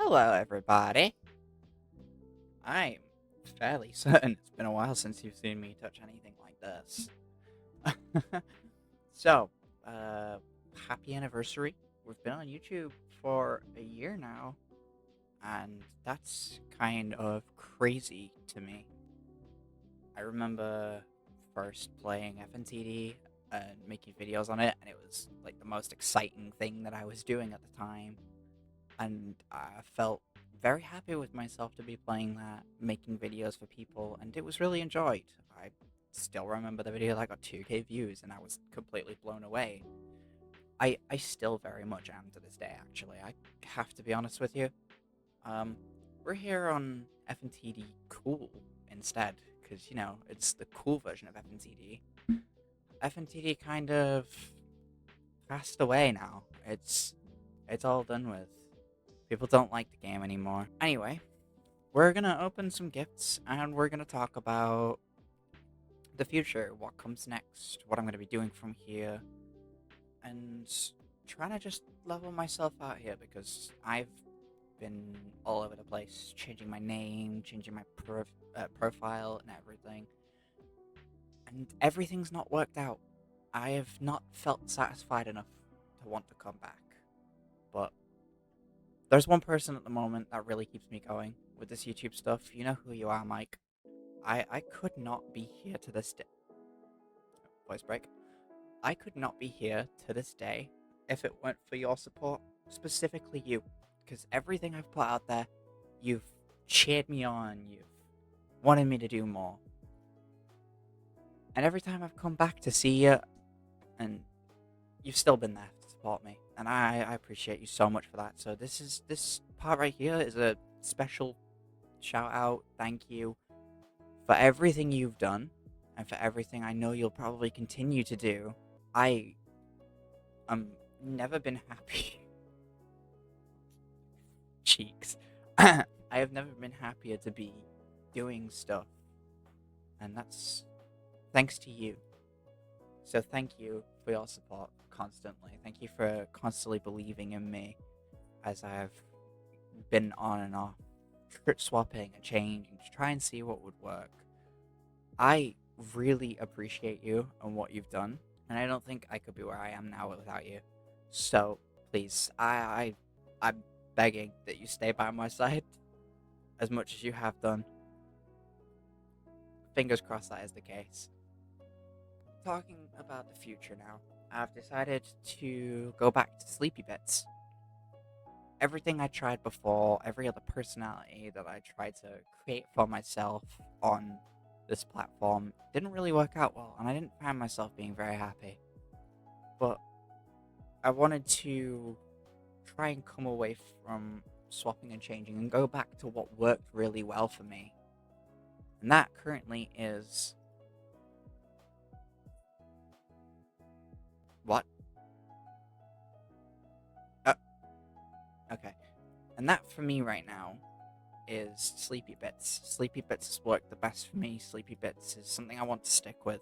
Hello, everybody. I'm fairly certain it's been a while since you've seen me touch anything like this. so, uh, happy anniversary. We've been on YouTube for a year now, and that's kind of crazy to me. I remember first playing FNTD and making videos on it, and it was like the most exciting thing that I was doing at the time. And I felt very happy with myself to be playing that, making videos for people, and it was really enjoyed. I still remember the video that got 2K views, and I was completely blown away. I still very much am to this day, actually. I have to be honest with you. Um, we're here on FNTD Cool instead, because, it's the cool version of FNTD. FNTD kind of passed away now. It's all done with. People don't like the game anymore. Anyway, we're gonna open some gifts and we're gonna talk about the future, what comes next, what I'm gonna be doing from here, and trying to just level myself out here because I've been all over the place, changing my name, changing my profile, and everything, and everything's not worked out. I have not felt satisfied enough to want to come back, but there's one person at the moment that really keeps me going with this YouTube stuff. You know who you are, Mike. I could not be here to this day. Voice break. I could not be here to this day if it weren't for your support, specifically you. Because everything I've put out there, you've cheered me on, you've wanted me to do more. And every time I've come back to see you, and you've still been there to support me. And I appreciate you so much for that. So this part right here is a special shout out, thank you for everything you've done and for everything I know you'll probably continue to do. I never been happy. Cheeks. I have never been happier to be doing stuff. And that's thanks to you. So thank you for your support constantly. Thank you for constantly believing in me as I have been on and off, swapping and changing to try and see what would work. I really appreciate you and what you've done, and I don't think I could be where I am now without you. So please, I'm begging that you stay by my side as much as you have done. Fingers crossed that is the case. Talking about the future now, I've decided to go back to Sleepy Bits. Everything I tried before, every other personality that I tried to create for myself on this platform didn't really work out well, and I didn't find myself being very happy. But I wanted to try and come away from swapping and changing and go back to what worked really well for me. And that currently is... What? Okay. And that for me right now is Sleepy Bits. Sleepy Bits has worked the best for me. Sleepy Bits is something I want to stick with.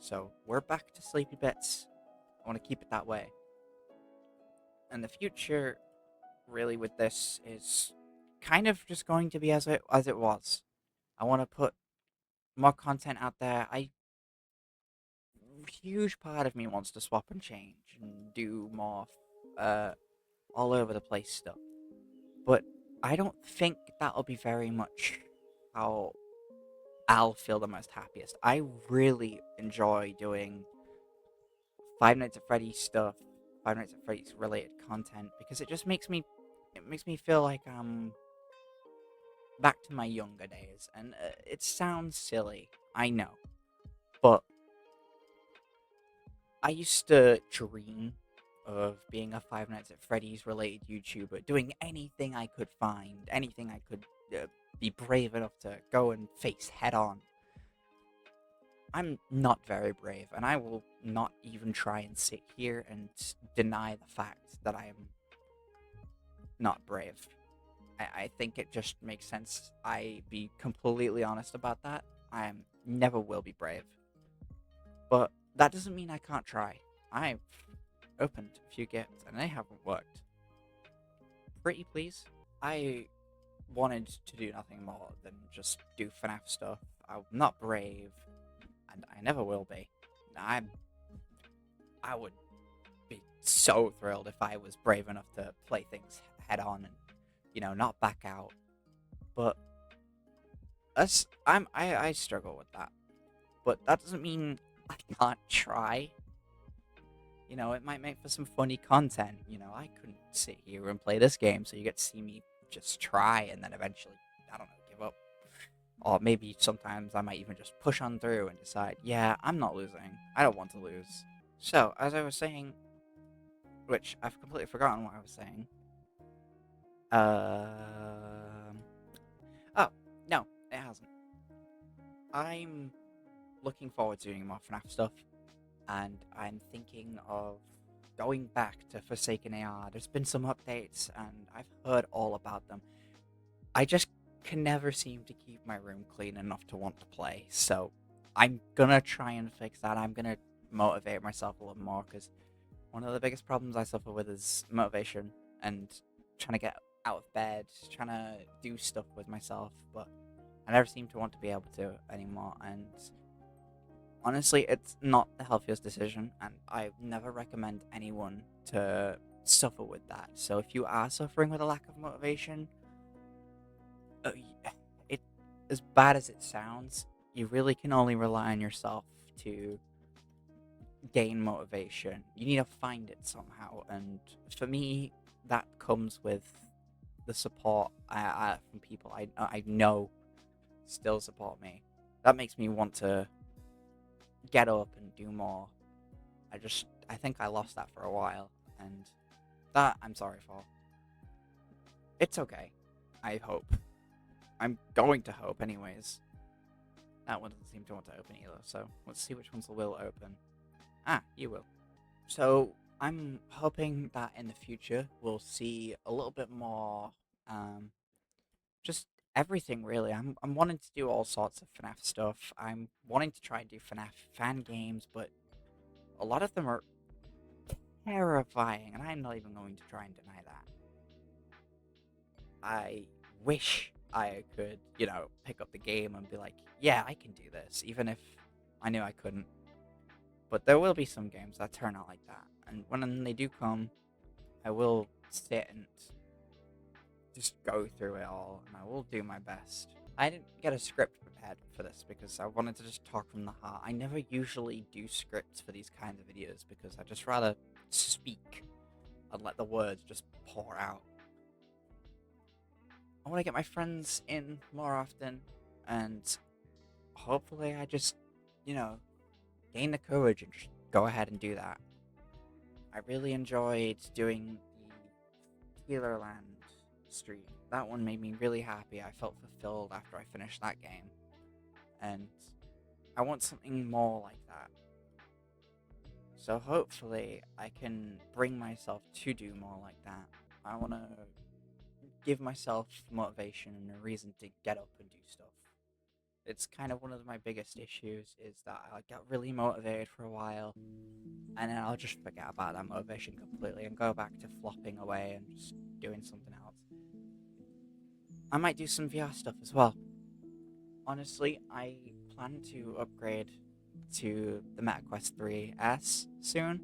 So we're back to Sleepy Bits. I want to keep it that way. And the future, really, with this is kind of just going to be as it was. I want to put more content out there. Huge part of me wants to swap and change and do more all over the place stuff. But I don't think that'll be very much how I'll feel the most happiest. I really enjoy doing Five Nights at Freddy's stuff, Five Nights at Freddy's related content, because it makes me feel like I'm back to my younger days. And it sounds silly, I know, but I used to dream of being a Five Nights at Freddy's related YouTuber, doing anything I could find, anything I could be brave enough to go and face head on. I'm not very brave, and I will not even try and sit here and deny the fact that I am not brave. I think it just makes sense I be completely honest about that. I never will be brave. But that doesn't mean I can't try. I've opened a few gifts, and they haven't worked. Pretty please? I wanted to do nothing more than just do FNAF stuff. I'm not brave, and I never will be. I'm I would be so thrilled if I was brave enough to play things head on and not back out. But I struggle with that. But that doesn't mean I can't try. It might make for some funny content. I couldn't sit here and play this game, so you get to see me just try and then eventually, I don't know, give up. Or maybe sometimes I might even just push on through and decide, yeah, I'm not losing. I don't want to lose. So, as I was saying, which I've completely forgotten what I was saying. Um. Oh, no, it hasn't. I'm looking forward to doing more FNAF stuff, and I'm thinking of going back to Forsaken AR. There's been some updates, and I've heard all about them. I just can never seem to keep my room clean enough to want to play, so I'm gonna try and fix that. I'm gonna motivate myself a little more because one of the biggest problems I suffer with is motivation and trying to get out of bed, trying to do stuff with myself, but I never seem to want to be able to anymore. And honestly, it's not the healthiest decision, and I never recommend anyone to suffer with that. So if you are suffering with a lack of motivation, it as bad as it sounds, you really can only rely on yourself to gain motivation. You need to find it somehow, and for me, that comes with the support from people I know still support me. That makes me want to get up and do more. I think I lost that for a while, and that I'm sorry for. It's okay. I hope. I'm going to hope, anyways. That one doesn't seem to want to open either, so let's see which ones will open. Ah, you will. So I'm hoping that in the future we'll see a little bit more, um, just everything really. I'm wanting to do all sorts of FNAF stuff. I'm wanting to try and do FNAF fan games, but a lot of them are terrifying, and I'm not even going to try and deny that. I wish I could, pick up the game and be like, yeah, I can do this, even if I knew I couldn't. But there will be some games that turn out like that, and when they do come, I will sit and just go through it all, and I will do my best. I didn't get a script prepared for this because I wanted to just talk from the heart. I never usually do scripts for these kinds of videos because I just rather speak and let the words just pour out. I want to get my friends in more often, and hopefully I just, you know, gain the courage and just go ahead and do that. I really enjoyed doing the Healerland stream. That one made me really happy. I felt fulfilled after I finished that game, and I want something more like that. So hopefully I can bring myself to do more like that. I want to give myself motivation and a reason to get up and do stuff. It's kind of one of my biggest issues is that I get really motivated for a while and then I'll just forget about that motivation completely and go back to flopping away and just doing something else. I might do some VR stuff as well. Honestly, I plan to upgrade to the MetaQuest 3S soon.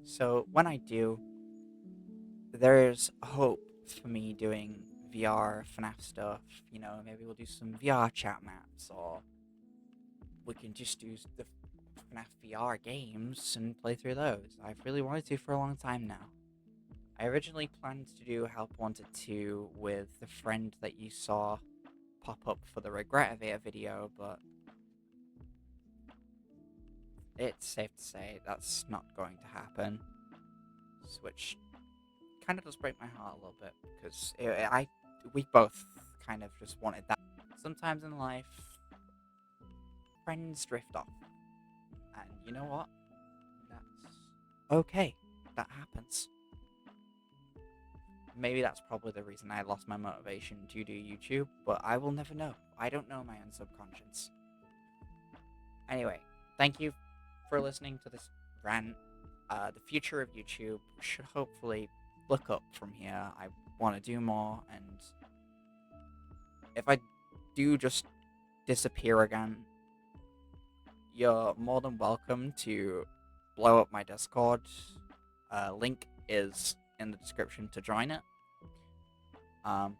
So when I do, there's hope for me doing VR FNAF stuff. Maybe we'll do some VR chat maps, or we can just do the FNAF VR games and play through those. I've really wanted to for a long time now. I originally planned to do Help Wanted 2 with the friend that you saw pop up for the Regretivator video, but it's safe to say that's not going to happen. Which kind of does break my heart a little bit because we both kind of just wanted that. Sometimes in life, friends drift off, and you know what? That's okay. That happens. Maybe that's probably the reason I lost my motivation to do YouTube, but I will never know. I don't know my own subconscious. Anyway, thank you for listening to this rant. The future of YouTube should hopefully look up from here. I want to do more, and if I do just disappear again, you're more than welcome to blow up my Discord. Link is in the description to join it. Um,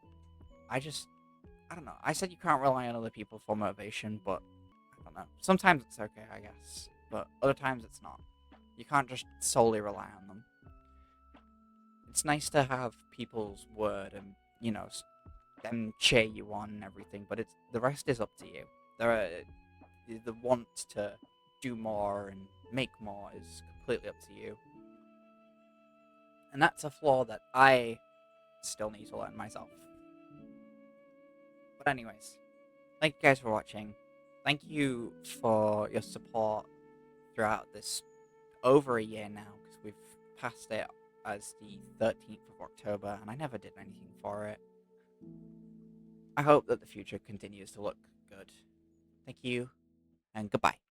I don't know. I said you can't rely on other people for motivation, but I don't know. Sometimes it's okay, I guess, but other times it's not. You can't just solely rely on them. It's nice to have people's word and them cheer you on and everything, but it's the rest is up to you. The want to do more and make more is completely up to you, and that's a flaw that I still need to learn myself. But anyways, thank you guys for watching. Thank you for your support throughout this over a year now, because we've passed it as the 13th of October, and I never did anything for it. I hope that the future continues to look good. Thank you, and goodbye.